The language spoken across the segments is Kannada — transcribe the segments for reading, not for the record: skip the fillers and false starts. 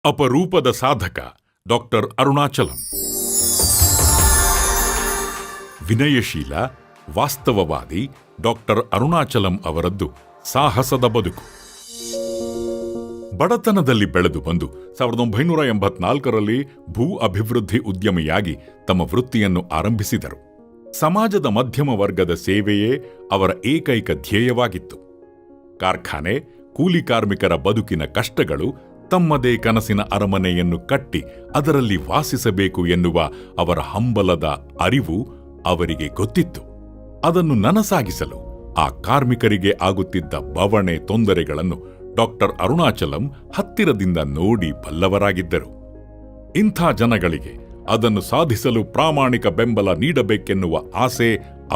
ಅಪರೂಪದ ಸಾಧಕ ಡಾಕ್ಟರ್ ಅರುಣಾಚಲಂ. ವಿನಯಶೀಲ, ವಾಸ್ತವವಾದಿ ಡಾಕ್ಟರ್ ಅರುಣಾಚಲಂ ಅವರದ್ದು ಸಾಹಸದ ಬದುಕು. ಬಡತನದಲ್ಲಿ ಬೆಳೆದು ಬಂದು 1984ರಲ್ಲಿ ಭೂ ಅಭಿವೃದ್ಧಿ ಉದ್ಯಮಿಯಾಗಿ ತಮ್ಮ ವೃತ್ತಿಯನ್ನು ಆರಂಭಿಸಿದರು. ಸಮಾಜದ ಮಧ್ಯಮ ವರ್ಗದ ಸೇವೆಯೇ ಅವರ ಏಕೈಕ ಧ್ಯೇಯವಾಗಿತ್ತು. ಕಾರ್ಖಾನೆ, ಕೂಲಿ ಕಾರ್ಮಿಕರ ಬದುಕಿನ ಕಷ್ಟಗಳು, ತಮ್ಮದೇ ಕನಸಿನ ಅರಮನೆಯನ್ನು ಕಟ್ಟಿ ಅದರಲ್ಲಿ ವಾಸಿಸಬೇಕು ಎನ್ನುವ ಅವರ ಹಂಬಲದ ಅರಿವು ಅವರಿಗೆ ಗೊತ್ತಿತ್ತು. ಅದನ್ನು ನನಸಾಗಿಸಲು ಆ ಕಾರ್ಮಿಕರಿಗೆ ಆಗುತ್ತಿದ್ದ ಬವಣೆ, ತೊಂದರೆಗಳನ್ನು ಡಾಕ್ಟರ್ ಅರುಣಾಚಲಂ ಹತ್ತಿರದಿಂದ ನೋಡಿ ಬಲ್ಲವರಾಗಿದ್ದರು. ಇಂಥ ಜನಗಳಿಗೆ ಅದನ್ನು ಸಾಧಿಸಲು ಪ್ರಾಮಾಣಿಕ ಬೆಂಬಲ ನೀಡಬೇಕೆನ್ನುವ ಆಸೆ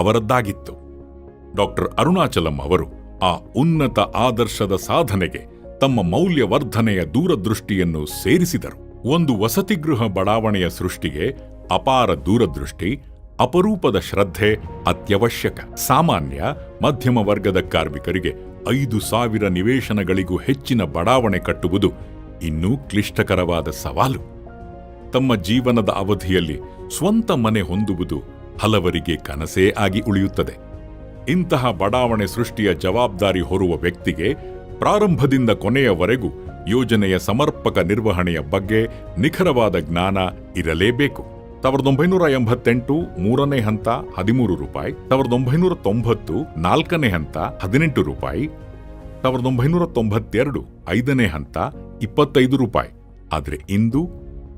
ಅವರದ್ದಾಗಿತ್ತು. ಡಾಕ್ಟರ್ ಅರುಣಾಚಲಂ ಅವರು ಆ ಉನ್ನತ ಆದರ್ಶದ ಸಾಧನೆಗೆ ತಮ್ಮ ಮೌಲ್ಯವರ್ಧನೆಯ ದೂರದೃಷ್ಟಿಯನ್ನು ಸೇರಿಸಿದರು. ಒಂದು ವಸತಿಗೃಹ ಬಡಾವಣೆಯ ಸೃಷ್ಟಿಗೆ ಅಪಾರ ದೂರದೃಷ್ಟಿ, ಅಪರೂಪದ ಶ್ರದ್ಧೆ ಅತ್ಯವಶ್ಯಕ. ಸಾಮಾನ್ಯ ಮಧ್ಯಮ ವರ್ಗದ ಕಾರ್ಮಿಕರಿಗೆ 5,000 ನಿವೇಶನಗಳಿಗೂ ಹೆಚ್ಚಿನ ಬಡಾವಣೆ ಕಟ್ಟುವುದು ಇನ್ನೂ ಕ್ಲಿಷ್ಟಕರವಾದ ಸವಾಲು. ತಮ್ಮ ಜೀವನದ ಅವಧಿಯಲ್ಲಿ ಸ್ವಂತ ಮನೆ ಹೊಂದುವುದು ಹಲವರಿಗೆ ಕನಸೇ ಆಗಿ ಉಳಿಯುತ್ತದೆ. ಇಂತಹ ಬಡಾವಣೆ ಸೃಷ್ಟಿಯ ಜವಾಬ್ದಾರಿ ಹೊರುವ ವ್ಯಕ್ತಿಗೆ ಪ್ರಾರಂಭದಿಂದ ಕೊನೆಯವರೆಗೂ ಯೋಜನೆಯ ಸಮರ್ಪಕ ನಿರ್ವಹಣೆಯ ಬಗ್ಗೆ ನಿಖರವಾದ ಜ್ಞಾನ ಇರಲೇಬೇಕು. 1988 3ನೇ ಹಂತ ₹13, 1990 4ನೇ ಹಂತ ₹18, 1992 5ನೇ ಹಂತ ₹25. ಆದರೆ ಇಂದು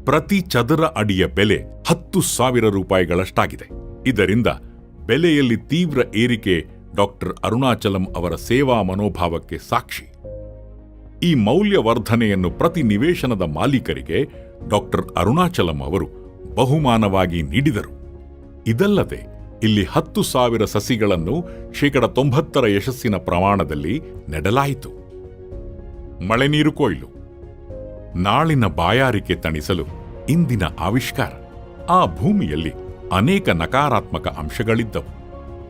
ಪ್ರತಿ ಚದರ ಅಡಿಯ ಬೆಲೆ ₹10,000ಗಳಷ್ಟಾಗಿದೆ. ಇದರಿಂದ ಬೆಲೆಯಲ್ಲಿ ತೀವ್ರ ಏರಿಕೆ ಡಾಕ್ಟರ್ ಅರುಣಾಚಲಂ ಅವರ ಸೇವಾ ಮನೋಭಾವಕ್ಕೆ ಸಾಕ್ಷಿ. ಈ ಮೌಲ್ಯವರ್ಧನೆಯನ್ನು ಪ್ರತಿ ನಿವೇಶನದ ಮಾಲೀಕರಿಗೆ ಡಾಕ್ಟರ್ ಅರುಣಾಚಲಂ ಅವರು ಬಹುಮಾನವಾಗಿ ನೀಡಿದರು. ಇದಲ್ಲದೆ ಇಲ್ಲಿ 10,000 ಸಸಿಗಳನ್ನು 90% ಯಶಸ್ಸಿನ ಪ್ರಮಾಣದಲ್ಲಿ ನೆಡಲಾಯಿತು. ಮಳೆನೀರು ಕೊಯ್ಲು. ನಾಳಿನ ಬಾಯಾರಿಕೆ ತಣಿಸಲು ಇಂದಿನ ಆವಿಷ್ಕಾರ. ಆ ಭೂಮಿಯಲ್ಲಿ ಅನೇಕ ನಕಾರಾತ್ಮಕ ಅಂಶಗಳಿದ್ದವು.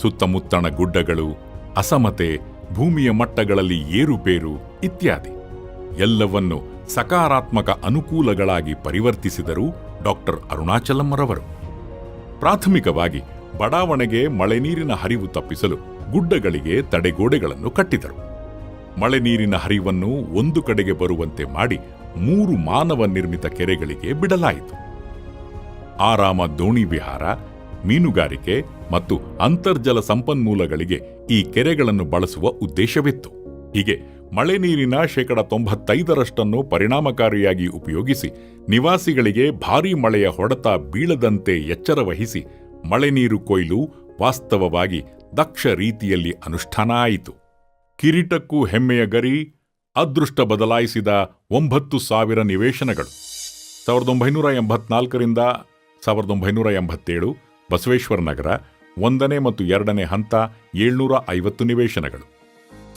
ಸುತ್ತಮುತ್ತಣ ಗುಡ್ಡಗಳು, ಅಸಮತೆ, ಭೂಮಿಯ ಮಟ್ಟಗಳಲ್ಲಿ ಏರುಪೇರು ಇತ್ಯಾದಿ. ಎಲ್ಲವನ್ನು ಸಕಾರಾತ್ಮಕ ಅನುಕೂಲಗಳಾಗಿ ಪರಿವರ್ತಿಸಿದರು ಡಾಕ್ಟರ್ ಅರುಣಾಚಲಂರವರು. ಪ್ರಾಥಮಿಕವಾಗಿ ಬಡಾವಣೆಗೆ ಮಳೆ ನೀರಿನ ಹರಿವು ತಪ್ಪಿಸಲು ಗುಡ್ಡಗಳಿಗೆ ತಡೆಗೋಡೆಗಳನ್ನು ಕಟ್ಟಿದರು. ಮಳೆ ನೀರಿನ ಹರಿವನ್ನು ಒಂದು ಕಡೆಗೆ ಬರುವಂತೆ ಮಾಡಿ 3 ಮಾನವ ನಿರ್ಮಿತ ಕೆರೆಗಳಿಗೆ ಬಿಡಲಾಯಿತು. ಆರಾಮ ದೋಣಿ ವಿಹಾರ, ಮೀನುಗಾರಿಕೆ ಮತ್ತು ಅಂತರ್ಜಲ ಸಂಪನ್ಮೂಲಗಳಿಗೆ ಈ ಕೆರೆಗಳನ್ನು ಬಳಸುವ ಉದ್ದೇಶವಿತ್ತು. ಹೀಗೆ ಮಳೆ ನೀರಿನ 95% ಪರಿಣಾಮಕಾರಿಯಾಗಿ ಉಪಯೋಗಿಸಿ ನಿವಾಸಿಗಳಿಗೆ ಭಾರೀ ಮಳೆಯ ಹೊಡೆತ ಬೀಳದಂತೆ ಎಚ್ಚರ ವಹಿಸಿ ಮಳೆ ನೀರು ಕೊಯ್ಲು ವಾಸ್ತವವಾಗಿ ದಕ್ಷ ರೀತಿಯಲ್ಲಿ ಅನುಷ್ಠಾನ ಆಯಿತು. ಕಿರೀಟಕ್ಕೂ ಹೆಮ್ಮೆಯ ಗರಿ, ಅದೃಷ್ಟ ಬದಲಾಯಿಸಿದ 9,000 ನಿವೇಶನಗಳು. 1984ರಿಂದ 1987 ಬಸವೇಶ್ವರ ನಗರ 1ನೇ ಮತ್ತು 2ನೇ ಹಂತ 750 ನಿವೇಶನಗಳು.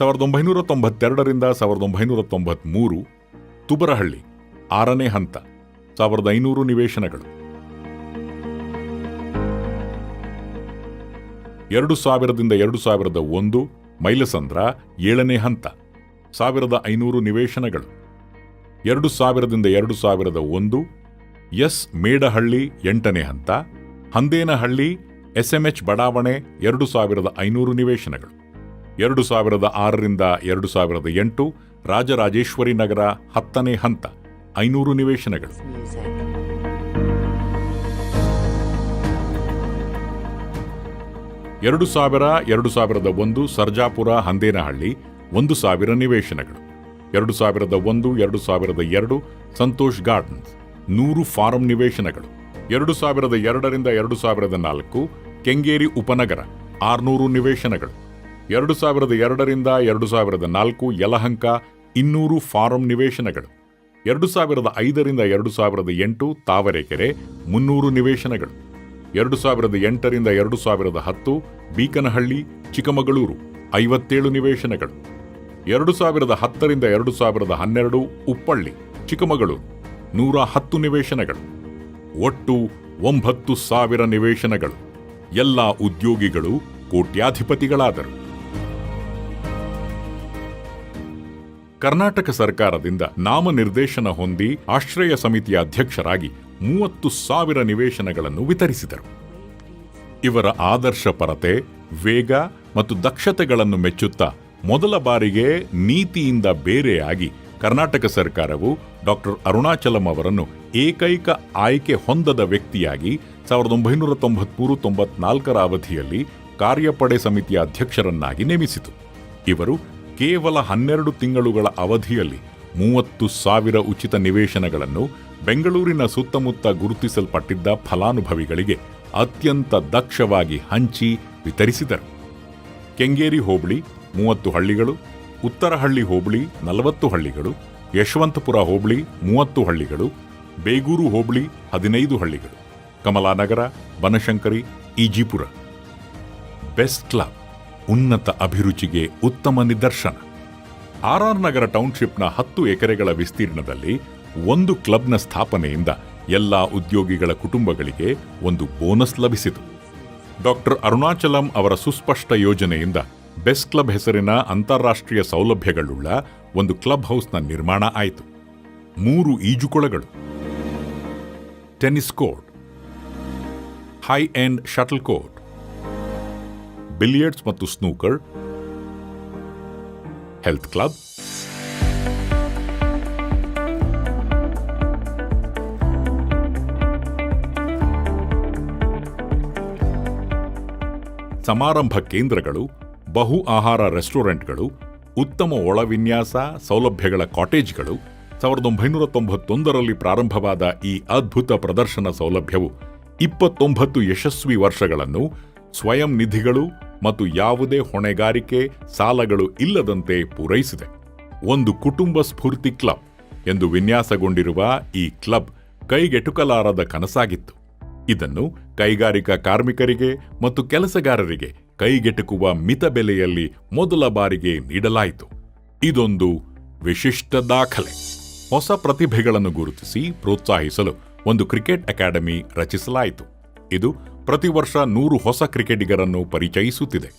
1992ರಿಂದ 1993 ತುಬರಹಳ್ಳಿ 6ನೇ ಹಂತ 1,500 ನಿವೇಶನಗಳು. 2000ರಿಂದ 2001 ಮೈಲಸಂದ್ರ 7ನೇ ಹಂತ 1,500 ನಿವೇಶನಗಳು. 2000ರಿಂದ 2001 ಎಸ್ ಮೇಡಹಳ್ಳಿ 8ನೇ ಹಂತ, ಹಂದೇನಹಳ್ಳಿ SMH ಬಡಾವಣೆ 2,500 ನಿವೇಶನಗಳು. 2006ರಿಂದ 2008 ರಾಜರಾಜೇಶ್ವರಿ ನಗರ 10ನೇ ಹಂತ 500 ನಿವೇಶನಗಳು. 2001 ಸರ್ಜಾಪುರ ಹಂದೇನಹಳ್ಳಿ 1,000 ನಿವೇಶನಗಳು. 2001 2002 ಸಂತೋಷ್ ಗಾರ್ಡನ್ಸ್ 100 ಫಾರಂ ನಿವೇಶನಗಳು. 2002ರಿಂದ 2004 ಕೆಂಗೇರಿ ಉಪನಗರ 600 ನಿವೇಶನಗಳು. 2002ರಿಂದ 2004 ಯಲಹಂಕ 200 ಫಾರಂ ನಿವೇಶನಗಳು. 2005ರಿಂದ 2008 ತಾವರೆಕೆರೆ 300 ನಿವೇಶನಗಳು. 2008ರಿಂದ 2010 ಬೀಕನಹಳ್ಳಿ ಚಿಕ್ಕಮಗಳೂರು 57 ನಿವೇಶನಗಳು. 2010ರಿಂದ 2012 ಉಪ್ಪಳ್ಳಿ ಚಿಕ್ಕಮಗಳೂರು 110 ನಿವೇಶನಗಳು. ಒಟ್ಟು 9,000 ನಿವೇಶನಗಳು. ಎಲ್ಲ ಉದ್ಯೋಗಿಗಳು ಕೋಟ್ಯಾಧಿಪತಿಗಳಾದರು. ಕರ್ನಾಟಕ ಸರ್ಕಾರದಿಂದ ನಾಮನಿರ್ದೇಶನ ಹೊಂದಿ ಆಶ್ರಯ ಸಮಿತಿಯ ಅಧ್ಯಕ್ಷರಾಗಿ 30,000 ನಿವೇಶನಗಳನ್ನು ವಿತರಿಸಿದರು. ಇವರ ಆದರ್ಶಪರತೆ, ವೇಗ ಮತ್ತು ದಕ್ಷತೆಗಳನ್ನು ಮೆಚ್ಚುತ್ತಾ ಮೊದಲ ಬಾರಿಗೆ ನೀತಿಯಿಂದ ಬೇರೆಯಾಗಿ ಕರ್ನಾಟಕ ಸರ್ಕಾರವು ಡಾಕ್ಟರ್ ಅರುಣಾಚಲಂ ಅವರನ್ನು ಏಕೈಕ ಆಯ್ಕೆ ಹೊಂದದ ವ್ಯಕ್ತಿಯಾಗಿ 1993-94 ಅವಧಿಯಲ್ಲಿ ಕಾರ್ಯಪಡೆ ಸಮಿತಿಯ ಅಧ್ಯಕ್ಷರನ್ನಾಗಿ ನೇಮಿಸಿತು. ಇವರು ಕೇವಲ 12 ತಿಂಗಳುಗಳ ಅವಧಿಯಲ್ಲಿ 30,000 ಉಚಿತ ನಿವೇಶನಗಳನ್ನು ಬೆಂಗಳೂರಿನ ಸುತ್ತಮುತ್ತ ಗುರುತಿಸಲ್ಪಟ್ಟಿದ್ದ ಫಲಾನುಭವಿಗಳಿಗೆ ಅತ್ಯಂತ ದಕ್ಷವಾಗಿ ಹಂಚಿ ವಿತರಿಸಿದರು. ಕೆಂಗೇರಿ ಹೋಬಳಿ 30 ಹಳ್ಳಿಗಳು, ಉತ್ತರಹಳ್ಳಿ ಹೋಬಳಿ 40 ಹಳ್ಳಿಗಳು, ಯಶವಂತಪುರ ಹೋಬಳಿ 30 ಹಳ್ಳಿಗಳು, ಬೇಗೂರು ಹೋಬಳಿ 15 ಹಳ್ಳಿಗಳು, ಕಮಲಾನಗರ, ಬನಶಂಕರಿ, ಈಜಿಪುರ. ಬೆಸ್ಟ್ ಕ್ಲಬ್ ಉನ್ನತ ಅಭಿರುಚಿಗೆ ಉತ್ತಮ ನಿದರ್ಶನ. ಆರ್ ನಗರ ಟೌನ್ಶಿಪ್ನ 10 ಎಕರೆಗಳ ವಿಸ್ತೀರ್ಣದಲ್ಲಿ ಒಂದು ಕ್ಲಬ್ನ ಸ್ಥಾಪನೆಯಿಂದ ಎಲ್ಲ ಉದ್ಯೋಗಿಗಳ ಕುಟುಂಬಗಳಿಗೆ ಒಂದು ಬೋನಸ್ ಲಭಿಸಿತು. ಡಾಕ್ಟರ್ ಅರುಣಾಚಲಂ ಅವರ ಸುಸ್ಪಷ್ಟ ಯೋಜನೆಯಿಂದ ಬೆಸ್ಟ್ ಕ್ಲಬ್ ಹೆಸರಿನ ಅಂತಾರಾಷ್ಟ್ರೀಯ ಸೌಲಭ್ಯಗಳುಳ್ಳ ಒಂದು ಕ್ಲಬ್ ಹೌಸ್ನ ನಿರ್ಮಾಣ ಆಯಿತು. 3 ಈಜುಕೊಳಗಳು, tennis court, high end shuttle court, billiards ಮತ್ತು ಸ್ನೂಕರ್, ಹೆಲ್ತ್ ಕ್ಲಬ್, ಸಮಾರಂಭ ಕೇಂದ್ರಗಳು, ಬಹು ಆಹಾರ ರೆಸ್ಟೋರೆಂಟ್ಗಳು, ಉತ್ತಮ ಒಳವಿನ್ಯಾಸ ಸೌಲಭ್ಯಗಳ ಕಾಟೇಜ್ಗಳು. 1991ರಲ್ಲಿ ಪ್ರಾರಂಭವಾದ ಈ ಅದ್ಭುತ ಪ್ರದರ್ಶನ ಸೌಲಭ್ಯವು 29 ಯಶಸ್ವಿ ವರ್ಷಗಳನ್ನು ಸ್ವಯಂ ನಿಧಿಗಳು ಮತ್ತು ಯಾವುದೇ ಹೊಣೆಗಾರಿಕೆ ಸಾಲಗಳು ಇಲ್ಲದಂತೆ ಪೂರೈಸಿದೆ. ಒಂದು ಕುಟುಂಬ ಸ್ಫೂರ್ತಿ ಕ್ಲಬ್ ಎಂದು ವಿನ್ಯಾಸಗೊಂಡಿರುವ ಈ ಕ್ಲಬ್ ಕೈಗೆಟುಕಲಾರದ ಕನಸಾಗಿತ್ತು. ಇದನ್ನು ಕೈಗಾರಿಕಾ ಕಾರ್ಮಿಕರಿಗೆ ಮತ್ತು ಕೆಲಸಗಾರರಿಗೆ ಕೈಗೆಟುಕುವ ಮಿತ ಬೆಲೆಯಲ್ಲಿ ಮೊದಲ ಬಾರಿಗೆ ನೀಡಲಾಯಿತು. ಇದೊಂದು ವಿಶಿಷ್ಟ ದಾಖಲೆ. ಹೊಸ ಪ್ರತಿಭೆಗಳನ್ನು ಗುರುತಿಸಿ ಪ್ರೋತ್ಸಾಹಿಸಲು ಒಂದು ಕ್ರಿಕೆಟ್ ಅಕಾಡೆಮಿ ರಚಿಸಲಾಯಿತು. ಇದು ಪ್ರತಿ ವರ್ಷ 100 ಹೊಸ ಕ್ರಿಕೆಟಿಗರನ್ನು ಪರಿಚಯಿಸುತ್ತಿದೆ.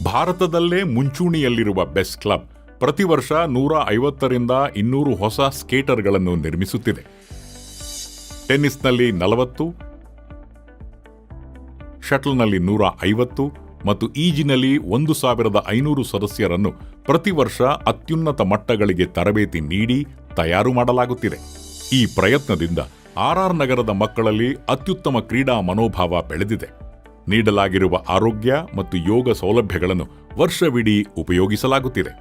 ಭಾರತದಲ್ಲೇ ಮುಂಚೂಣಿಯಲ್ಲಿರುವ ಬೆಸ್ಟ್ ಕ್ಲಬ್ ಪ್ರತಿ ವರ್ಷ 150ರಿಂದ 200 ಹೊಸ ಸ್ಕೇಟರ್ಗಳನ್ನು ನಿರ್ಮಿಸುತ್ತಿದೆ. ಟೆನ್ನಿಸ್ನಲ್ಲಿ 40, ಶಟಲ್ನಲ್ಲಿ 150 ಮತ್ತು ಈಜಿನಲ್ಲಿ 1,500 ಸದಸ್ಯರನ್ನು ಪ್ರತಿ ವರ್ಷ ಅತ್ಯುನ್ನತ ಮಟ್ಟಗಳಿಗೆ ತರಬೇತಿ ನೀಡಿ ತಯಾರು ಮಾಡಲಾಗುತ್ತಿದೆ. ಈ ಪ್ರಯತ್ನದಿಂದ ಆರ್ ನಗರದ ಮಕ್ಕಳಲ್ಲಿ ಅತ್ಯುತ್ತಮ ಕ್ರೀಡಾ ಮನೋಭಾವ ಬೆಳೆದಿದೆ. ನೀಡಲಾಗಿರುವ ಆರೋಗ್ಯ ಮತ್ತು ಯೋಗ ಸೌಲಭ್ಯಗಳನ್ನು ವರ್ಷವಿಡೀ ಉಪಯೋಗಿಸಲಾಗುತ್ತಿದೆ.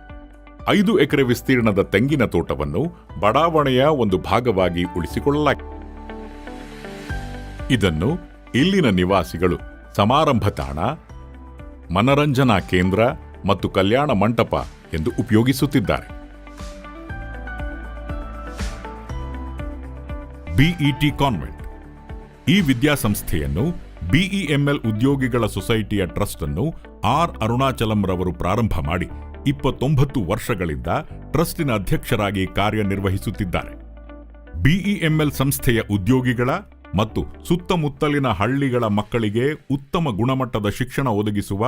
5 ಎಕರೆ ವಿಸ್ತೀರ್ಣದ ತೆಂಗಿನ ತೋಟವನ್ನು ಬಡಾವಣೆಯ ಒಂದು ಭಾಗವಾಗಿ ಉಳಿಸಿಕೊಳ್ಳಲಾಗಿದೆ. ಇದನ್ನು ಇಲ್ಲಿನ ನಿವಾಸಿಗಳು ಸಮಾರಂಭ ತಾಣ, ಮನರಂಜನಾ ಕೇಂದ್ರ ಮತ್ತು ಕಲ್ಯಾಣ ಮಂಟಪ ಎಂದು ಉಪಯೋಗಿಸುತ್ತಿದ್ದಾರೆ. ಬಿಇಟಿ ಕಾನ್ವೆಂಟ್ ಈ ವಿದ್ಯಾಸಂಸ್ಥೆಯನ್ನು ಬಿಇಎಂಎಲ್ ಉದ್ಯೋಗಿಗಳ ಸೊಸೈಟಿಯ ಟ್ರಸ್ಟ್ ಅನ್ನು ಆರ್ ಅರುಣಾಚಲಂ ರವರು ಪ್ರಾರಂಭ ಮಾಡಿ 29 ವರ್ಷಗಳಿಂದ ಟ್ರಸ್ಟಿನ ಅಧ್ಯಕ್ಷರಾಗಿ ಕಾರ್ಯನಿರ್ವಹಿಸುತ್ತಿದ್ದಾರೆ. ಬಿಇಎಂಎಲ್ ಸಂಸ್ಥೆಯ ಉದ್ಯೋಗಿಗಳ ಮತ್ತು ಸುತ್ತಮುತ್ತಲಿನ ಹಳ್ಳಿಗಳ ಮಕ್ಕಳಿಗೆ ಉತ್ತಮ ಗುಣಮಟ್ಟದ ಶಿಕ್ಷಣ ಒದಗಿಸುವ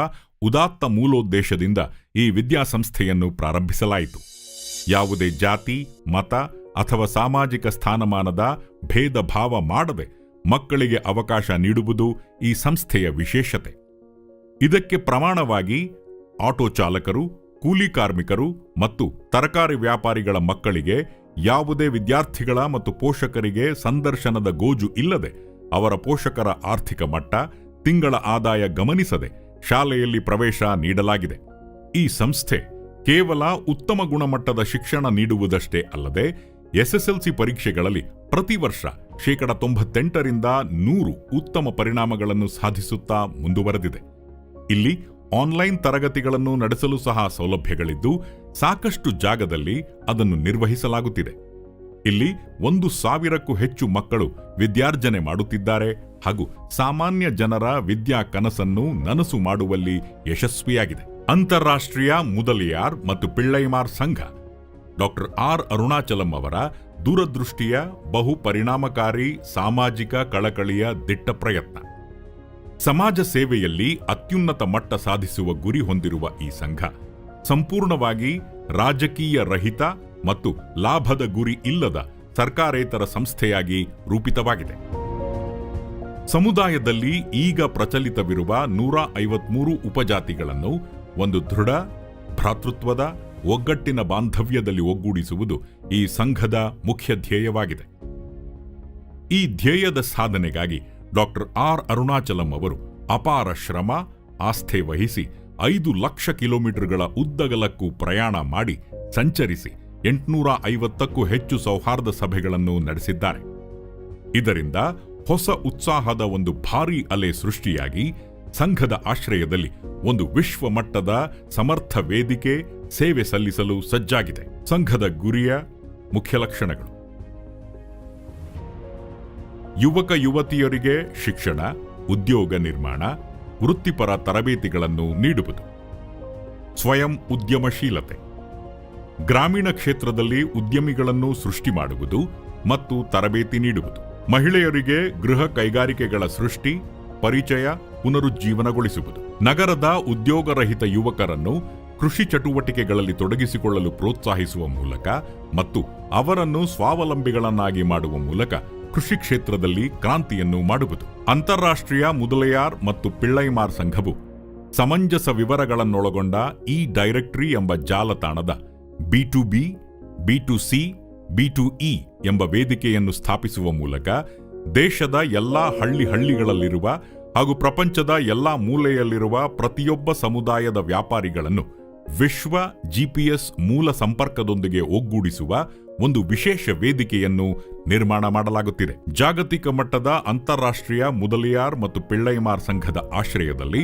ಉದಾತ್ತ ಮೂಲೋದ್ದೇಶದಿಂದ ಈ ವಿದ್ಯಾಸಂಸ್ಥೆಯನ್ನು ಪ್ರಾರಂಭಿಸಲಾಯಿತು. ಯಾವುದೇ ಜಾತಿ, ಮತ ಅಥವಾ ಸಾಮಾಜಿಕ ಸ್ಥಾನಮಾನದ ಭೇದ ಭಾವ ಮಾಡದೆ ಮಕ್ಕಳಿಗೆ ಅವಕಾಶ ನೀಡುವುದು ಈ ಸಂಸ್ಥೆಯ ವಿಶೇಷತೆ. ಇದಕ್ಕೆ ಪ್ರಮಾಣವಾಗಿ ಆಟೋ ಚಾಲಕರು, ಕೂಲಿ ಕಾರ್ಮಿಕರು ಮತ್ತು ತರಕಾರಿ ವ್ಯಾಪಾರಿಗಳ ಮಕ್ಕಳಿಗೆ ಯಾವುದೇ ವಿದ್ಯಾರ್ಥಿಗಳ ಮತ್ತು ಪೋಷಕರಿಗೆ ಸಂದರ್ಶನದ ಗೋಜು ಇಲ್ಲದೆ ಅವರ ಪೋಷಕರ ಆರ್ಥಿಕ ಮಟ್ಟ, ತಿಂಗಳ ಆದಾಯ ಗಮನಿಸದೆ ಶಾಲೆಯಲ್ಲಿ ಪ್ರವೇಶ ನೀಡಲಾಗಿದೆ. ಈ ಸಂಸ್ಥೆ ಕೇವಲ ಉತ್ತಮ ಗುಣಮಟ್ಟದ ಶಿಕ್ಷಣ ನೀಡುವುದಷ್ಟೇ ಅಲ್ಲದೆ ಎಸ್ಎಸ್ಎಲ್ಸಿ ಪರೀಕ್ಷೆಗಳಲ್ಲಿ ಪ್ರತಿ ವರ್ಷ 98ರಿಂದ 100 ಉತ್ತಮ ಪರಿಣಾಮಗಳನ್ನು ಸಾಧಿಸುತ್ತಾ ಮುಂದುವರೆದಿದೆ. ಇಲ್ಲಿ ಆನ್ಲೈನ್ ತರಗತಿಗಳನ್ನು ನಡೆಸಲು ಸಹ ಸೌಲಭ್ಯಗಳಿದ್ದು ಸಾಕಷ್ಟು ಜಾಗದಲ್ಲಿ ಅದನ್ನು ನಿರ್ವಹಿಸಲಾಗುತ್ತಿದೆ. ಇಲ್ಲಿ 1,000ಕ್ಕೂ ಹೆಚ್ಚು ಮಕ್ಕಳು ವಿದ್ಯಾರ್ಜನೆ ಮಾಡುತ್ತಿದ್ದಾರೆ ಹಾಗೂ ಸಾಮಾನ್ಯ ಜನರ ವಿದ್ಯಾ ಕನಸನ್ನು ನನಸು ಮಾಡುವಲ್ಲಿ ಯಶಸ್ವಿಯಾಗಿದೆ. ಅಂತಾರಾಷ್ಟ್ರೀಯ ಮುದಲಿಯಾರ್ ಮತ್ತು ಪಿಳ್ಳೈಮಾರ್ ಸಂಘ ಡಾಕ್ಟರ್ ಆರ್ ಅರುಣಾಚಲಂ ಅವರ ದೂರದೃಷ್ಟಿಯ ಬಹು ಪರಿಣಾಮಕಾರಿ ಸಾಮಾಜಿಕ ಕಳಕಳಿಯ ದಿಟ್ಟ ಪ್ರಯತ್ನ. ಸಮಾಜ ಸೇವೆಯಲ್ಲಿ ಅತ್ಯುನ್ನತ ಮಟ್ಟ ಸಾಧಿಸುವ ಗುರಿ ಹೊಂದಿರುವ ಈ ಸಂಘ ಸಂಪೂರ್ಣವಾಗಿ ರಾಜಕೀಯ ರಹಿತ ಮತ್ತು ಲಾಭದ ಗುರಿ ಇಲ್ಲದ ಸರ್ಕಾರೇತರ ಸಂಸ್ಥೆಯಾಗಿ ರೂಪಿತವಾಗಿದೆ. ಸಮುದಾಯದಲ್ಲಿ ಈಗ ಪ್ರಚಲಿತವಿರುವ 153 ಉಪಜಾತಿಗಳನ್ನು ಒಂದು ದೃಢ, ಭ್ರಾತೃತ್ವದ, ಒಗ್ಗಟ್ಟಿನ ಬಾಂಧವ್ಯದಲ್ಲಿ ಒಗ್ಗೂಡಿಸುವುದು ಈ ಸಂಘದ ಮುಖ್ಯ ಧ್ಯೇಯವಾಗಿದೆ. ಈ ಧ್ಯೇಯದ ಸಾಧನೆಗಾಗಿ ಡಾಕ್ಟರ್ ಆರ್ ಅರುಣಾಚಲಂ ಅವರು ಅಪಾರ ಶ್ರಮ, ಆಸ್ಥೆ ವಹಿಸಿ 5 ಲಕ್ಷ ಕಿಲೋಮೀಟರ್ಗಳ ಉದ್ದಗಲಕ್ಕೂ ಪ್ರಯಾಣ ಮಾಡಿ ಸಂಚರಿಸಿ 850ಕ್ಕೂ ಹೆಚ್ಚು ಸೌಹಾರ್ದ ಸಭೆಗಳನ್ನು ನಡೆಸಿದ್ದಾರೆ. ಇದರಿಂದ ಹೊಸ ಉತ್ಸಾಹದ ಒಂದು ಭಾರೀ ಅಲೆ ಸೃಷ್ಟಿಯಾಗಿ ಸಂಘದ ಆಶ್ರಯದಲ್ಲಿ ಒಂದು ವಿಶ್ವ ಮಟ್ಟದ ಸಮರ್ಥ ವೇದಿಕೆ ಸೇವೆ ಸಲ್ಲಿಸಲು ಸಜ್ಜಾಗಿದೆ. ಸಂಘದ ಗುರಿಯ ಮುಖ್ಯ ಲಕ್ಷಣಗಳು: ಯುವಕ ಯುವತಿಯರಿಗೆ ಶಿಕ್ಷಣ, ಉದ್ಯೋಗ ನಿರ್ಮಾಣ, ವೃತ್ತಿಪರ ತರಬೇತಿಗಳನ್ನು ನೀಡುವುದು. ಸ್ವಯಂ ಉದ್ಯಮಶೀಲತೆ, ಗ್ರಾಮೀಣ ಕ್ಷೇತ್ರದಲ್ಲಿ ಉದ್ಯಮಿಗಳನ್ನು ಸೃಷ್ಟಿ ಮಾಡುವುದು ಮತ್ತು ತರಬೇತಿ ನೀಡುವುದು. ಮಹಿಳೆಯರಿಗೆ ಗೃಹ ಕೈಗಾರಿಕೆಗಳ ಸೃಷ್ಟಿ, ಪರಿಚಯ, ಪುನರುಜ್ಜೀವನಗೊಳಿಸುವುದು. ನಗರದ ಉದ್ಯೋಗರಹಿತ ಯುವಕರನ್ನು ಕೃಷಿ ಚಟುವಟಿಕೆಗಳಲ್ಲಿ ತೊಡಗಿಸಿಕೊಳ್ಳಲು ಪ್ರೋತ್ಸಾಹಿಸುವ ಮೂಲಕ ಮತ್ತು ಅವರನ್ನು ಸ್ವಾವಲಂಬಿಗಳನ್ನಾಗಿ ಮಾಡುವ ಮೂಲಕ ಕೃಷಿ ಕ್ಷೇತ್ರದಲ್ಲಿ ಕ್ರಾಂತಿಯನ್ನು ಮಾಡುವುದು. ಅಂತಾರಾಷ್ಟ್ರೀಯ ಮುದಲಿಯಾರ್ ಮತ್ತು ಪಿಳ್ಳೈಮಾರ್ ಸಂಘವು ಸಮಂಜಸ ವಿವರಗಳನ್ನೊಳಗೊಂಡ ಈ ಡೈರೆಕ್ಟರಿ ಎಂಬ ಜಾಲತಾಣದ B2B, B2C, B2E ಎಂಬ ವೇದಿಕೆಯನ್ನು ಸ್ಥಾಪಿಸುವ ಮೂಲಕ ದೇಶದ ಎಲ್ಲಾ ಹಳ್ಳಿಗಳಲ್ಲಿರುವ ಹಾಗೂ ಪ್ರಪಂಚದ ಎಲ್ಲಾ ಮೂಲೆಯಲ್ಲಿರುವ ಪ್ರತಿಯೊಬ್ಬ ಸಮುದಾಯದ ವ್ಯಾಪಾರಿಗಳನ್ನು ವಿಶ್ವ GPS ಮೂಲ ಸಂಪರ್ಕದೊಂದಿಗೆ ಒಗ್ಗೂಡಿಸುವ ಒಂದು ವಿಶೇಷ ವೇದಿಕೆಯನ್ನು ನಿರ್ಮಾಣ ಮಾಡಲಾಗುತ್ತಿದೆ. ಜಾಗತಿಕ ಮಟ್ಟದ ಅಂತಾರಾಷ್ಟ್ರೀಯ ಮುದಲಿಯಾರ್ ಮತ್ತು ಪಿಳ್ಳೈಮಾರ್ ಸಂಘದ ಆಶ್ರಯದಲ್ಲಿ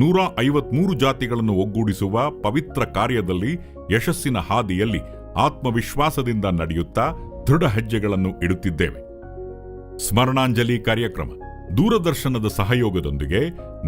153 ಜಾತಿಗಳನ್ನು ಒಗ್ಗೂಡಿಸುವ ಪವಿತ್ರ ಕಾರ್ಯದಲ್ಲಿ ಯಶಸ್ಸಿನ ಹಾದಿಯಲ್ಲಿ ಆತ್ಮವಿಶ್ವಾಸದಿಂದ ನಡೆಯುತ್ತಾ ದೃಢ ಹೆಜ್ಜೆಗಳನ್ನು ಇಡುತ್ತಿದ್ದೇವೆ. ಸ್ಮರಣಾಂಜಲಿ ಕಾರ್ಯಕ್ರಮ ದೂರದರ್ಶನದ ಸಹಯೋಗದೊಂದಿಗೆ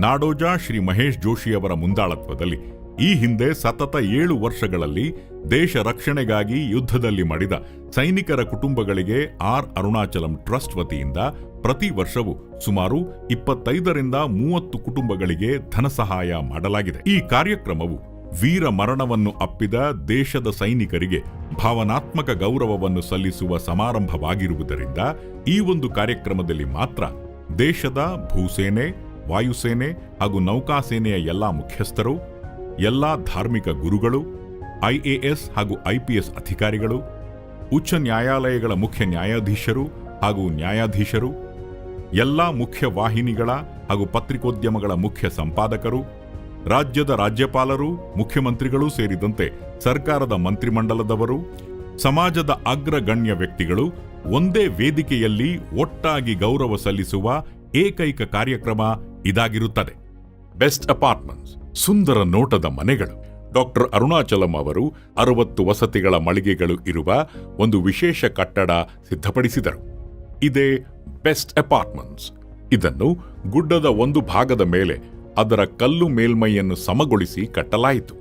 ನಾಡೋಜ ಶ್ರೀ ಮಹೇಶ್ ಜೋಶಿಯವರ ಮುಂದಾಳತ್ವದಲ್ಲಿ ಈ ಹಿಂದೆ ಸತತ 7 ವರ್ಷಗಳಲ್ಲಿ ದೇಶ ರಕ್ಷಣೆಗಾಗಿ ಯುದ್ಧದಲ್ಲಿ ಮಡಿದ ಸೈನಿಕರ ಕುಟುಂಬಗಳಿಗೆ ಆರ್ ಅರುಣಾಚಲಂ ಟ್ರಸ್ಟ್ ವತಿಯಿಂದ ಪ್ರತಿ ವರ್ಷವೂ ಸುಮಾರು 25ರಿಂದ 30 ಕುಟುಂಬಗಳಿಗೆ ಧನಸಹಾಯ ಮಾಡಲಾಗಿದೆ. ಈ ಕಾರ್ಯಕ್ರಮವು ವೀರ ಮರಣವನ್ನು ಅಪ್ಪಿದ ದೇಶದ ಸೈನಿಕರಿಗೆ ಭಾವನಾತ್ಮಕ ಗೌರವವನ್ನು ಸಲ್ಲಿಸುವ ಸಮಾರಂಭವಾಗಿರುವುದರಿಂದ ಈ ಒಂದು ಕಾರ್ಯಕ್ರಮದಲ್ಲಿ ಮಾತ್ರ ದೇಶದ ಭೂಸೇನೆ, ವಾಯುಸೇನೆ ಹಾಗೂ ನೌಕಾಸೇನೆಯ ಎಲ್ಲಾ ಮುಖ್ಯಸ್ಥರು, ಎಲ್ಲಾ ಧಾರ್ಮಿಕ ಗುರುಗಳು, IAS ಹಾಗೂ IPS ಅಧಿಕಾರಿಗಳು, ಉಚ್ಚ ನ್ಯಾಯಾಲಯಗಳ ಮುಖ್ಯ ನ್ಯಾಯಾಧೀಶರು ಹಾಗೂ ನ್ಯಾಯಾಧೀಶರು, ಎಲ್ಲಾ ಮುಖ್ಯ ವಾಹಿನಿಗಳ ಹಾಗೂ ಪತ್ರಿಕೋದ್ಯಮಗಳ ಮುಖ್ಯ ಸಂಪಾದಕರು, ರಾಜ್ಯದ ರಾಜ್ಯಪಾಲರು, ಮುಖ್ಯಮಂತ್ರಿಗಳೂ ಸೇರಿದಂತೆ ಸರ್ಕಾರದ ಮಂತ್ರಿಮಂಡಲದವರು, ಸಮಾಜದ ಅಗ್ರಗಣ್ಯ ವ್ಯಕ್ತಿಗಳು ಒಂದೇ ವೇದಿಕೆಯಲ್ಲಿ ಒಟ್ಟಾಗಿ ಗೌರವ ಸಲ್ಲಿಸುವ ಏಕೈಕ ಕಾರ್ಯಕ್ರಮ ಇದಾಗಿರುತ್ತದೆ. ಬೆಸ್ಟ್ ಅಪಾರ್ಟ್ಮೆಂಟ್ಸ್, ಸುಂದರ ನೋಟದ ಮನೆಗಳು. ಡಾಕ್ಟರ್ ಅರುಣಾಚಲಂ ಅವರು 60 ವಸತಿಗಳ ಮಳಿಗೆಗಳು ಇರುವ ಒಂದು ವಿಶೇಷ ಕಟ್ಟಡ ಸಿದ್ಧಪಡಿಸಿದರು. ಇದೇ ಬೆಸ್ಟ್ ಅಪಾರ್ಟ್ಮೆಂಟ್ಸ್. ಇದನ್ನು ಗುಡ್ಡದ ಒಂದು ಭಾಗದ ಮೇಲೆ ಅದರ ಕಲ್ಲು ಮೇಲ್ಮೈಯನ್ನು ಸಮಗೊಳಿಸಿ ಕಟ್ಟಲಾಯಿತು.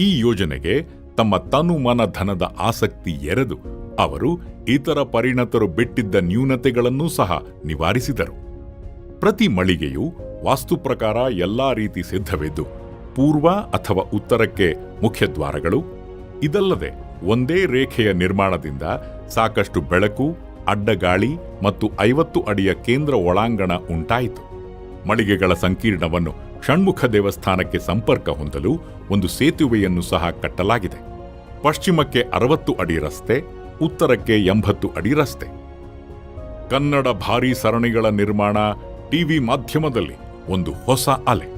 ಈ ಯೋಜನೆಗೆ ತಮ್ಮ ತನು ಮನ ಧನದ ಆಸಕ್ತಿ ಎರೆದು ಅವರು ಇತರ ಪರಿಣತರು ಬಿಟ್ಟಿದ್ದ ನ್ಯೂನತೆಗಳನ್ನೂ ಸಹ ನಿವಾರಿಸಿದರು. ಪ್ರತಿ ಮಳಿಗೆಯು ವಾಸ್ತು ಪ್ರಕಾರ ಎಲ್ಲಾ ರೀತಿ ಸಿದ್ಧವಿದ್ದು ಪೂರ್ವ ಅಥವಾ ಉತ್ತರಕ್ಕೆ ಮುಖ್ಯ ದ್ವಾರಗಳು, ಇದಲ್ಲದೆ ಒಂದೇ ರೇಖೆಯ ನಿರ್ಮಾಣದಿಂದ ಸಾಕಷ್ಟು ಬೆಳಕು, ಅಡ್ಡಗಾಳಿ ಮತ್ತು 50 ಅಡಿಯ ಕೇಂದ್ರ ಒಳಾಂಗಣ ಉಂಟಾಯಿತು. ಮಳಿಗೆಗಳ ಸಂಕೀರ್ಣವನ್ನು ಷಣ್ಮುಖ ದೇವಸ್ಥಾನಕ್ಕೆ ಸಂಪರ್ಕ ಹೊಂದಲು ಒಂದು ಸೇತುವೆಯನ್ನು ಸಹ ಕಟ್ಟಲಾಗಿದೆ. ಪಶ್ಚಿಮಕ್ಕೆ 60 ಅಡಿ ರಸ್ತೆ, ಉತ್ತರಕ್ಕೆ 80 ಅಡಿ ರಸ್ತೆ. ಕನ್ನಡ ಭಾರೀ ಸರಣಿಗಳ ನಿರ್ಮಾಣ ಟಿವಿ ಮಾಧ್ಯಮದಲ್ಲಿ ಒಂದು ಹೊಸ ಅಲೆ.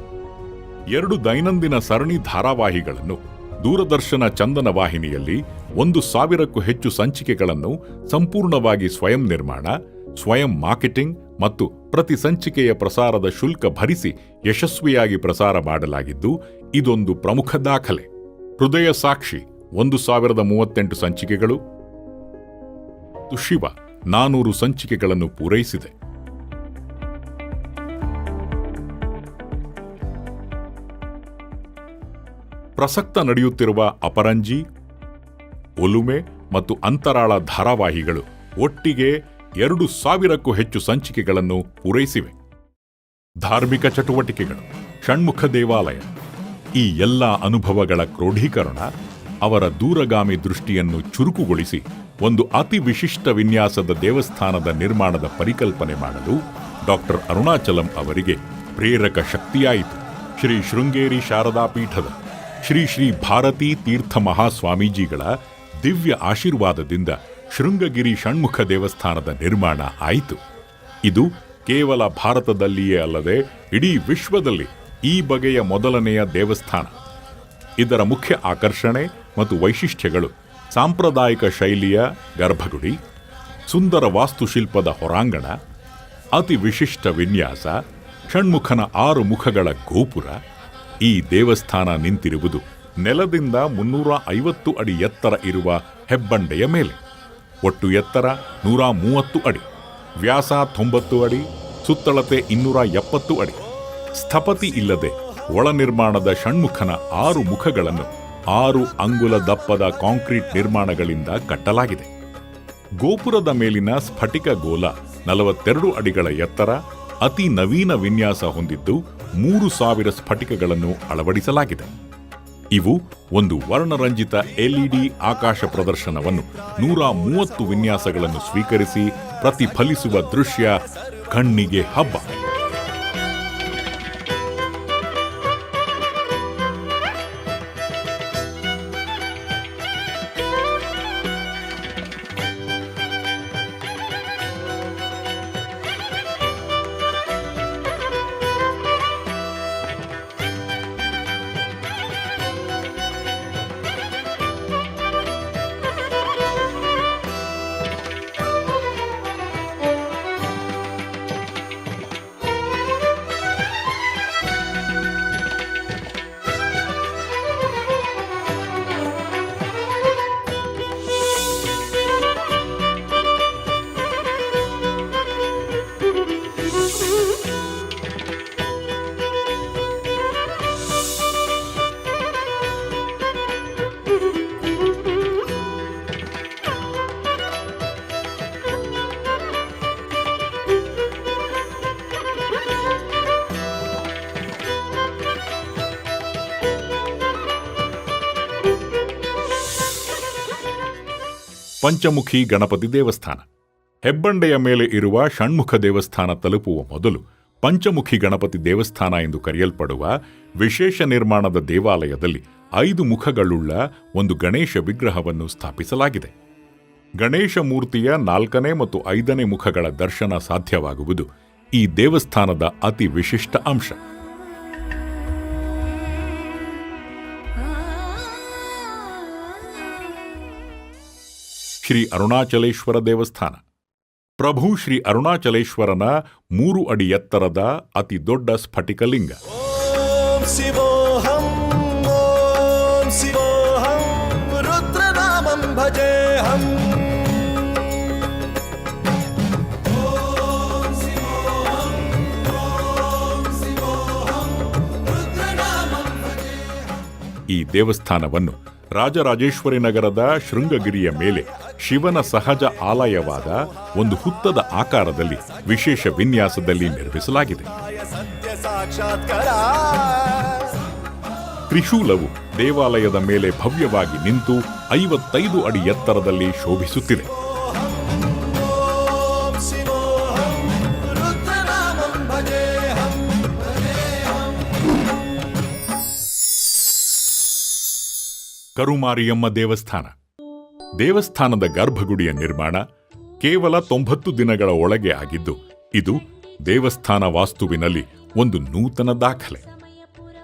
2 ದೈನಂದಿನ ಸರಣಿ ಧಾರಾವಾಹಿಗಳನ್ನು ದೂರದರ್ಶನ ಚಂದನ ವಾಹಿನಿಯಲ್ಲಿ 1,000ಕ್ಕೂ ಹೆಚ್ಚು ಸಂಚಿಕೆಗಳನ್ನು ಸಂಪೂರ್ಣವಾಗಿ ಸ್ವಯಂ ನಿರ್ಮಾಣ, ಸ್ವಯಂ ಮಾರ್ಕೆಟಿಂಗ್ ಮತ್ತು ಪ್ರತಿ ಸಂಚಿಕೆಯ ಪ್ರಸಾರದ ಶುಲ್ಕ ಭರಿಸಿ ಯಶಸ್ವಿಯಾಗಿ ಪ್ರಸಾರ ಮಾಡಲಾಗಿದ್ದು ಇದೊಂದು ಪ್ರಮುಖ ದಾಖಲೆ. ಹೃದಯ ಸಾಕ್ಷಿ 1038 ಸಂಚಿಕೆಗಳು, ಶಿವ 400 ಸಂಚಿಕೆಗಳನ್ನು ಪೂರೈಸಿದೆ. ಪ್ರಸಕ್ತ ನಡೆಯುತ್ತಿರುವ ಅಪರಂಜಿ, ಒಲುಮೆ ಮತ್ತು ಅಂತರಾಳ ಧಾರಾವಾಹಿಗಳು ಒಟ್ಟಿಗೆ 2,000ಕ್ಕೂ ಹೆಚ್ಚು ಸಂಚಿಕೆಗಳನ್ನು ಪೂರೈಸಿವೆ. ಧಾರ್ಮಿಕ ಚಟುವಟಿಕೆಗಳು, ಷಣ್ಮುಖ ದೇವಾಲಯ, ಈ ಎಲ್ಲ ಅನುಭವಗಳ ಕ್ರೋಢೀಕರಣ ಅವರ ದೂರಗಾಮಿ ದೃಷ್ಟಿಯನ್ನು ಚುರುಕುಗೊಳಿಸಿ ಒಂದು ಅತಿ ವಿಶಿಷ್ಟ ವಿನ್ಯಾಸದ ದೇವಸ್ಥಾನದ ನಿರ್ಮಾಣದ ಪರಿಕಲ್ಪನೆ ಮಾಡಲು ಡಾಕ್ಟರ್ ಅರುಣಾಚಲಂ ಅವರಿಗೆ ಪ್ರೇರಕ ಶಕ್ತಿಯಾಯಿತು. ಶ್ರೀ ಶೃಂಗೇರಿ ಶಾರದಾ ಪೀಠದ ಶ್ರೀ ಶ್ರೀ ಭಾರತೀ ತೀರ್ಥ ಮಹಾಸ್ವಾಮೀಜಿಗಳ ದಿವ್ಯ ಆಶೀರ್ವಾದದಿಂದ ಶೃಂಗಗಿರಿ ಷಣ್ಮುಖ ದೇವಸ್ಥಾನದ ನಿರ್ಮಾಣ ಆಯಿತು. ಇದು ಕೇವಲ ಭಾರತದಲ್ಲಿಯೇ ಅಲ್ಲದೆ ಇಡೀ ವಿಶ್ವದಲ್ಲಿ ಈ ಬಗೆಯ ಮೊದಲನೆಯ ದೇವಸ್ಥಾನ. ಇದರ ಮುಖ್ಯ ಆಕರ್ಷಣೆ ಮತ್ತು ವೈಶಿಷ್ಟ್ಯಗಳು ಸಾಂಪ್ರದಾಯಿಕ ಶೈಲಿಯ ಗರ್ಭಗುಡಿ, ಸುಂದರ ವಾಸ್ತುಶಿಲ್ಪದ ಹೊರಾಂಗಣ, ಅತಿ ವಿಶಿಷ್ಟ ವಿನ್ಯಾಸ, ಷಣ್ಮುಖನ 6 ಮುಖಗಳ ಗೋಪುರ. ಈ ದೇವಸ್ಥಾನ ನಿಂತಿರುವುದು ನೆಲದಿಂದ 350 ಅಡಿ ಎತ್ತರ ಇರುವ ಹೆಬ್ಬಂಡೆಯ ಮೇಲೆ. ಒಟ್ಟು ಎತ್ತರ 130 ಅಡಿ, ವ್ಯಾಸ 90 ಅಡಿ, ಸುತ್ತಳತೆ 270 ಅಡಿ. ಸ್ಥಪತಿ ಇಲ್ಲದೆ ಒಳ ನಿರ್ಮಾಣದ ಷಣ್ಮುಖನ 6 ಮುಖಗಳನ್ನು 6 ಅಂಗುಲ ದಪ್ಪದ ಕಾಂಕ್ರೀಟ್ ನಿರ್ಮಾಣಗಳಿಂದ ಕಟ್ಟಲಾಗಿದೆ. ಗೋಪುರದ ಮೇಲಿನ ಸ್ಫಟಿಕ ಗೋಲ 42 ಅಡಿಗಳ ಎತ್ತರ, ಅತಿ ನವೀನ ವಿನ್ಯಾಸ ಹೊಂದಿದ್ದು 3000 ಸ್ಫಟಿಕಗಳನ್ನು ಅಳವಡಿಸಲಾಗಿದೆ. ಇವು ಒಂದು ವರ್ಣರಂಜಿತ ಎಲ್ಇಡಿ ಆಕಾಶ ಪ್ರದರ್ಶನವನ್ನು 130 ವಿನ್ಯಾಸಗಳನ್ನು ಸ್ವೀಕರಿಸಿ ಪ್ರತಿಫಲಿಸುವ ದೃಶ್ಯ ಕಣ್ಣಿಗೆ ಹಬ್ಬ. ಪಂಚಮುಖಿ ಗಣಪತಿ ದೇವಸ್ಥಾನ. ಹೆಬ್ಬಂಡೆಯ ಮೇಲೆ ಇರುವ ಷಣ್ಮುಖ ದೇವಸ್ಥಾನ ತಲುಪುವ ಮೊದಲು ಪಂಚಮುಖಿ ಗಣಪತಿ ದೇವಸ್ಥಾನ ಎಂದು ಕರೆಯಲ್ಪಡುವ ವಿಶೇಷ ನಿರ್ಮಾಣದ ದೇವಾಲಯದಲ್ಲಿ 5 ಮುಖಗಳುಳ್ಳ ಒಂದು ಗಣೇಶ ವಿಗ್ರಹವನ್ನು ಸ್ಥಾಪಿಸಲಾಗಿದೆ. ಗಣೇಶ ಮೂರ್ತಿಯ 4ನೇ ಮತ್ತು 5ನೇ ಮುಖಗಳ ದರ್ಶನ ಸಾಧ್ಯವಾಗುವುದು ಈ ದೇವಸ್ಥಾನದ ಅತಿ ವಿಶಿಷ್ಟ ಅಂಶ. ಶ್ರೀ ಅರುಣಾಚಲೇಶ್ವರ ದೇವಸ್ಥಾನ. ಪ್ರಭು ಶ್ರೀ ಅರುಣಾಚಲೇಶ್ವರನ 3 ಅಡಿ ಎತ್ತರದ ಅತಿ ದೊಡ್ಡ ಸ್ಫಟಿಕಲಿಂಗ. ಓಂ ಶಿವೋಹಂ, ಓಂ ಶಿವೋಹಂ, ರುದ್ರನಾಮಂ ಭಜೇಹಂ. ಓಂ ಶಿವೋಹಂ, ಓಂ ಶಿವೋಹಂ, ರುದ್ರನಾಮಂ ಭಜೇಹಂ. ಈ ದೇವಸ್ಥಾನವನ್ನು ರಾಜರಾಜೇಶ್ವರಿ ನಗರದ ಶೃಂಗಗಿರಿಯ ಮೇಲೆ ಶಿವನ ಸಹಜ ಆಲಯವಾದ ಒಂದು ಹುತ್ತದ ಆಕಾರದಲ್ಲಿ ವಿಶೇಷ ವಿನ್ಯಾಸದಲ್ಲಿ ನಿರ್ಮಿಸಲಾಗಿದೆ. ತ್ರಿಶೂಲವು ದೇವಾಲಯದ ಮೇಲೆ ಭವ್ಯವಾಗಿ ನಿಂತು 55 ಅಡಿ ಎತ್ತರದಲ್ಲಿ ಶೋಭಿಸುತ್ತಿದೆ. ಕರುಮಾರಿಯಮ್ಮ ದೇವಸ್ಥಾನ. ದೇವಸ್ಥಾನದ ಗರ್ಭಗುಡಿಯ ನಿರ್ಮಾಣ ಕೇವಲ 90 ದಿನಗಳ ಒಳಗೆ ಆಗಿದ್ದು, ಇದು ದೇವಸ್ಥಾನ ವಾಸ್ತುವಿನಲ್ಲಿ ಒಂದು ನೂತನ ದಾಖಲೆ.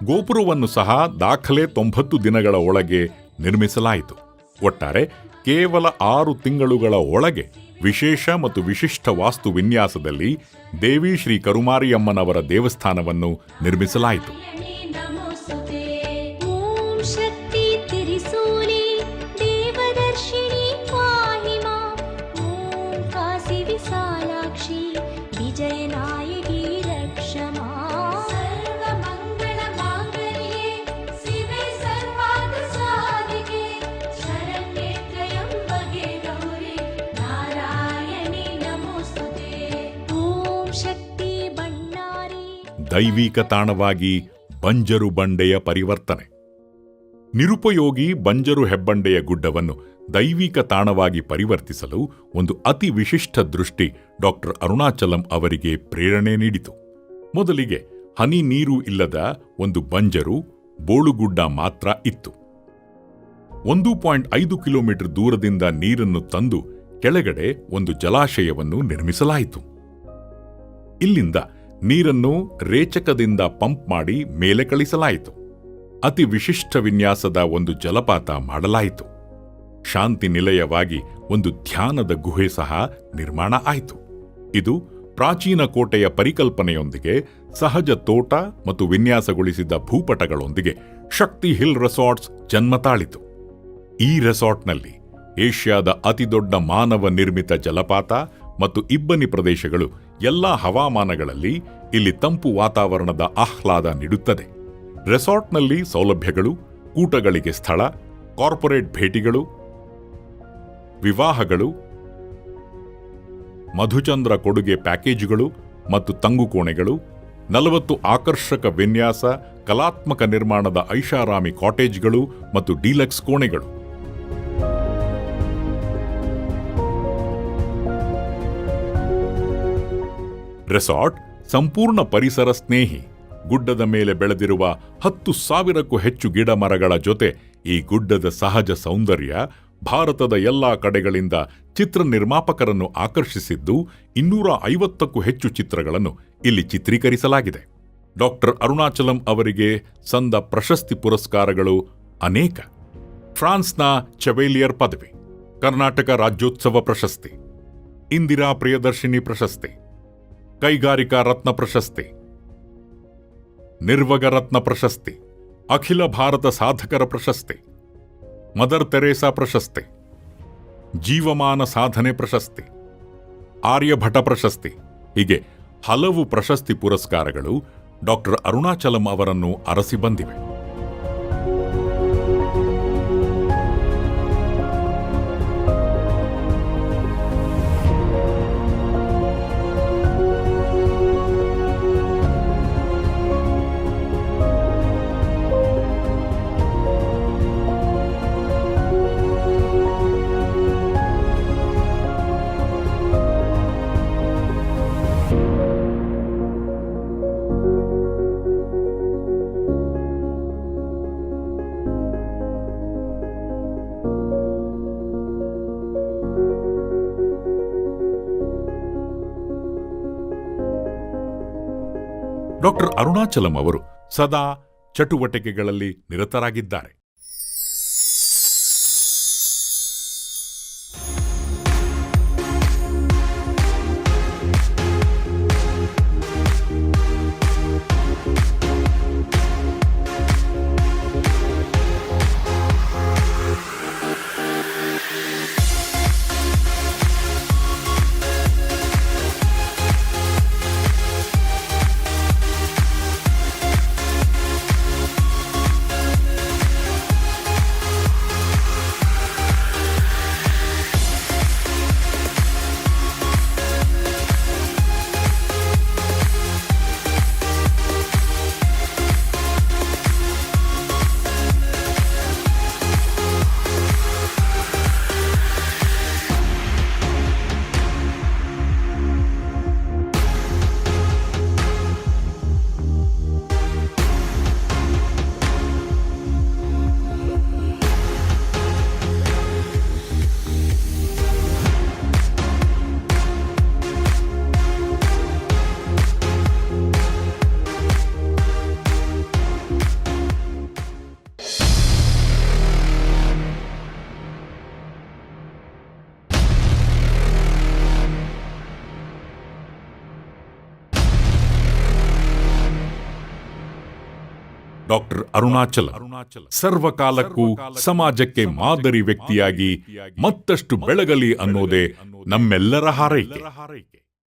ಗೋಪುರವನ್ನು ಸಹ ದಾಖಲೆ 90 ದಿನಗಳ ಒಳಗೆ ನಿರ್ಮಿಸಲಾಯಿತು. ಒಟ್ಟಾರೆ ಕೇವಲ 6 ತಿಂಗಳುಗಳ ಒಳಗೆ ವಿಶೇಷ ಮತ್ತು ವಿಶಿಷ್ಟ ವಾಸ್ತು ವಿನ್ಯಾಸದಲ್ಲಿ ದೇವಿ ಶ್ರೀ ಕರುಮಾರಿಯಮ್ಮನವರ ದೇವಸ್ಥಾನವನ್ನು ನಿರ್ಮಿಸಲಾಯಿತು. ದೈವಿಕ ತಾಣವಾಗಿ ಬಂಜರು ಬಂಡೆಯ ಪರಿವರ್ತನೆ. ನಿರುಪಯೋಗಿ ಬಂಜರು ಹೆಬ್ಬಂಡೆಯ ಗುಡ್ಡವನ್ನು ದೈವಿಕ ತಾಣವಾಗಿ ಪರಿವರ್ತಿಸಲು ಒಂದು ಅತಿ ವಿಶಿಷ್ಟ ದೃಷ್ಟಿ ಡಾಕ್ಟರ್ ಅರುಣಾಚಲಂ ಅವರಿಗೆ ಪ್ರೇರಣೆ ನೀಡಿತು. ಮೊದಲಿಗೆ ಹನಿ ನೀರು ಇಲ್ಲದ ಒಂದು ಬಂಜರು ಬೋಳುಗುಡ್ಡ ಮಾತ್ರ ಇತ್ತು. 1.5 ಕಿಲೋಮೀಟರ್ ದೂರದಿಂದ ನೀರನ್ನು ತಂದು ಕೆಳಗಡೆ ಒಂದು ಜಲಾಶಯವನ್ನು ನಿರ್ಮಿಸಲಾಯಿತು. ಇಲ್ಲಿಂದ ನೀರನ್ನು ರೇಚಕದಿಂದ ಪಂಪ್ ಮಾಡಿ ಮೇಲೆ ಕಳಿಸಲಾಯಿತು. ಅತಿ ವಿಶಿಷ್ಟ ವಿನ್ಯಾಸದ ಒಂದು ಜಲಪಾತ ಮಾಡಲಾಯಿತು. ಶಾಂತಿ ನಿಲಯವಾಗಿ ಒಂದು ಧ್ಯಾನದ ಗುಹೆ ಸಹ ನಿರ್ಮಾಣ ಆಯಿತು. ಇದು ಪ್ರಾಚೀನ ಕೋಟೆಯ ಪರಿಕಲ್ಪನೆಯೊಂದಿಗೆ ಸಹಜ ತೋಟ ಮತ್ತು ವಿನ್ಯಾಸಗೊಳಿಸಿದ ಭೂಪಟಗಳೊಂದಿಗೆ ಶಕ್ತಿ ಹಿಲ್ ರೆಸಾರ್ಟ್ಸ್ ಜನ್ಮ ತಾಳಿತು. ಈ ರೆಸಾರ್ಟ್ನಲ್ಲಿ ಏಷ್ಯಾದ ಅತಿದೊಡ್ಡ ಮಾನವ ನಿರ್ಮಿತ ಜಲಪಾತ ಮತ್ತು ಇಬ್ಬನಿ ಪ್ರದೇಶಗಳು ಎಲ್ಲಾ ಹವಾಮಾನಗಳಲ್ಲಿ ಇಲ್ಲಿ ತಂಪು ವಾತಾವರಣದ ಆಹ್ಲಾದ ನೀಡುತ್ತದೆ. ರೆಸಾರ್ಟ್ನಲ್ಲಿ ಸೌಲಭ್ಯಗಳು, ಕೂಟಗಳಿಗೆ ಸ್ಥಳ, ಕಾರ್ಪೊರೇಟ್ ಭೇಟಿಗಳು, ವಿವಾಹಗಳು, ಮಧುಚಂದ್ರ ಕೊಡುಗೆ ಪ್ಯಾಕೇಜುಗಳು ಮತ್ತು ತಂಗುಕೋಣೆಗಳು, 40 ಆಕರ್ಷಕ ವಿನ್ಯಾಸ ಕಲಾತ್ಮಕ ನಿರ್ಮಾಣದ ಐಷಾರಾಮಿ ಕಾಟೇಜ್ಗಳು ಮತ್ತು ಡೀಲಕ್ಸ್ ಕೋಣೆಗಳು. ರೆಸಾರ್ಟ್ ಸಂಪೂರ್ಣ ಪರಿಸರ ಸ್ನೇಹಿ. ಗುಡ್ಡದ ಮೇಲೆ ಬೆಳೆದಿರುವ 10,000ಕ್ಕೂ ಹೆಚ್ಚು ಗಿಡ ಮರಗಳ ಜೊತೆ ಈ ಗುಡ್ಡದ ಸಹಜ ಸೌಂದರ್ಯ ಭಾರತದ ಎಲ್ಲಾ ಕಡೆಗಳಿಂದ ಚಿತ್ರ ನಿರ್ಮಾಪಕರನ್ನು ಆಕರ್ಷಿಸಿದ್ದು 250ಕ್ಕೂ ಹೆಚ್ಚು ಚಿತ್ರಗಳನ್ನು ಇಲ್ಲಿ ಚಿತ್ರೀಕರಿಸಲಾಗಿದೆ. ಡಾಕ್ಟರ್ ಅರುಣಾಚಲಂ ಅವರಿಗೆ ಸಂದ ಪ್ರಶಸ್ತಿ ಪುರಸ್ಕಾರಗಳು ಅನೇಕ. ಫ್ರಾನ್ಸ್ನ ಚೆವೆಲಿಯರ್ ಪದವಿ, ಕರ್ನಾಟಕ ರಾಜ್ಯೋತ್ಸವ ಪ್ರಶಸ್ತಿ, ಇಂದಿರಾ ಪ್ರಿಯದರ್ಶಿನಿ ಪ್ರಶಸ್ತಿ, ಕೈಗಾರಿಕಾ ರತ್ನ ಪ್ರಶಸ್ತಿ, ನಿರ್ವಗ ರತ್ನ ಪ್ರಶಸ್ತಿ, ಅಖಿಲ ಭಾರತ ಸಾಧಕರ ಪ್ರಶಸ್ತಿ, ಮದರ್ ತೆರೇಸಾ ಪ್ರಶಸ್ತಿ, ಜೀವಮಾನ ಸಾಧನೆ ಪ್ರಶಸ್ತಿ, ಆರ್ಯಭಟ ಪ್ರಶಸ್ತಿ, ಹೀಗೆ ಹಲವು ಪ್ರಶಸ್ತಿ ಪುರಸ್ಕಾರಗಳು ಡಾಕ್ಟರ್ ಅರುಣಾಚಲಂ ಅವರನ್ನು ಅರಸಿ ಬಂದಿವೆ. ಡಾಕ್ಟರ್ ಅರುಣಾಚಲಂ ಅವರು ಸದಾ ಚಟುವಟಿಕೆಗಳಲ್ಲಿ ನಿರತರಾಗಿದ್ದಾರೆ. ಡಾಕ್ಟರ್ ಅರುಣಾಚಲ ಸರ್ವಕಾಲಕ್ಕೂ ಸಮಾಜಕ್ಕೆ ಮಾದರಿ ವ್ಯಕ್ತಿಯಾಗಿ ಮತ್ತಷ್ಟು ಬೆಳಗಲಿ ಅನ್ನೋದೇ ನಮ್ಮೆಲ್ಲರ ಹಾರೈಕೆ.